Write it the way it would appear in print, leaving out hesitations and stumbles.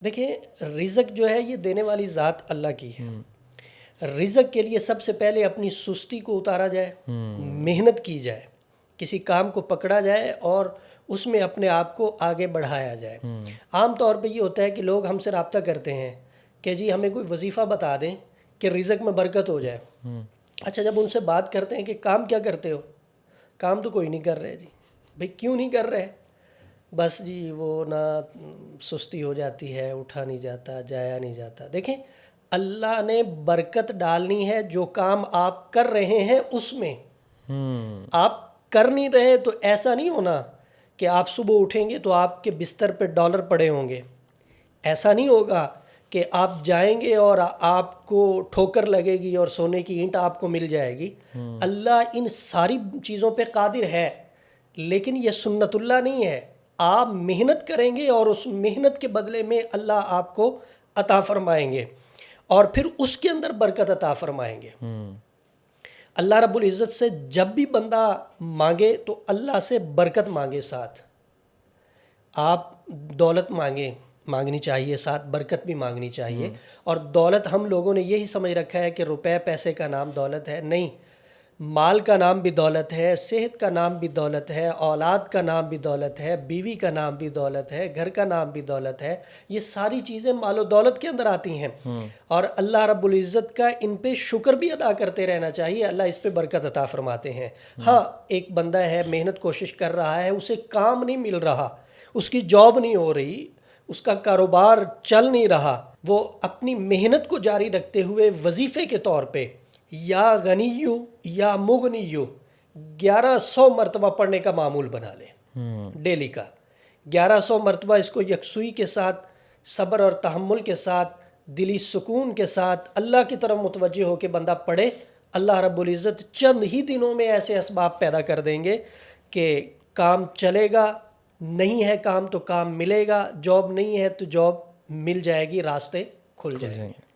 دیکھیں رزق جو ہے یہ دینے والی ذات اللہ کی ہے۔ رزق کے لیے سب سے پہلے اپنی سستی کو اتارا جائے، محنت کی جائے، کسی کام کو پکڑا جائے اور اس میں اپنے آپ کو آگے بڑھایا جائے۔ عام طور پہ یہ ہوتا ہے کہ لوگ ہم سے رابطہ کرتے ہیں کہ جی ہمیں کوئی وظیفہ بتا دیں کہ رزق میں برکت ہو جائے۔ اچھا جب ان سے بات کرتے ہیں کہ کام کیا کرتے ہو؟ کام تو کوئی نہیں کر رہے جی۔ بھئی کیوں نہیں کر رہے؟ بس جی وہ نا سستی ہو جاتی ہے، اٹھا نہیں جاتا، جایا نہیں جاتا۔ دیکھیں اللہ نے برکت ڈالنی ہے جو کام آپ کر رہے ہیں اس میں۔ آپ کر نہیں رہے تو ایسا نہیں ہونا کہ آپ صبح اٹھیں گے تو آپ کے بستر پہ ڈالر پڑے ہوں گے۔ ایسا نہیں ہوگا کہ آپ جائیں گے اور آپ کو ٹھوکر لگے گی اور سونے کی اینٹ آپ کو مل جائے گی۔ اللہ ان ساری چیزوں پہ قادر ہے، لیکن یہ سنت اللہ نہیں ہے۔ آپ محنت کریں گے اور اس محنت کے بدلے میں اللہ آپ کو عطا فرمائیں گے اور پھر اس کے اندر برکت عطا فرمائیں گے۔ اللہ رب العزت سے جب بھی بندہ مانگے تو اللہ سے برکت مانگے، ساتھ آپ دولت مانگنی چاہیے، ساتھ برکت بھی مانگنی چاہیے۔ اور دولت ہم لوگوں نے یہی سمجھ رکھا ہے کہ روپے پیسے کا نام دولت ہے، نہیں۔ مال کا نام بھی دولت ہے، صحت کا نام بھی دولت ہے، اولاد کا نام بھی دولت ہے، بیوی کا نام بھی دولت ہے، گھر کا نام بھی دولت ہے۔ یہ ساری چیزیں مال و دولت کے اندر آتی ہیں اور اللہ رب العزت کا ان پہ شکر بھی ادا کرتے رہنا چاہیے۔ اللہ اس پہ برکت عطا فرماتے ہیں۔ ہاں ایک بندہ ہے، محنت کوشش کر رہا ہے، اسے کام نہیں مل رہا، اس کی جاب نہیں ہو رہی، اس کا کاروبار چل نہیں رہا، وہ اپنی محنت کو جاری رکھتے ہوئے وظیفے کے طور پہ یا غنیو یا مغنیو 1100 مرتبہ پڑھنے کا معمول بنا لے، ڈیلی کا 1100 مرتبہ اس کو یکسوئی کے ساتھ، صبر اور تحمل کے ساتھ، دلی سکون کے ساتھ اللہ کی طرف متوجہ ہو کے بندہ پڑھے۔ اللہ رب العزت چند ہی دنوں میں ایسے اسباب پیدا کر دیں گے کہ کام چلے گا، نہیں ہے کام تو کام ملے گا، جاب نہیں ہے تو جاب مل جائے گی، راستے کھل جائیں گے۔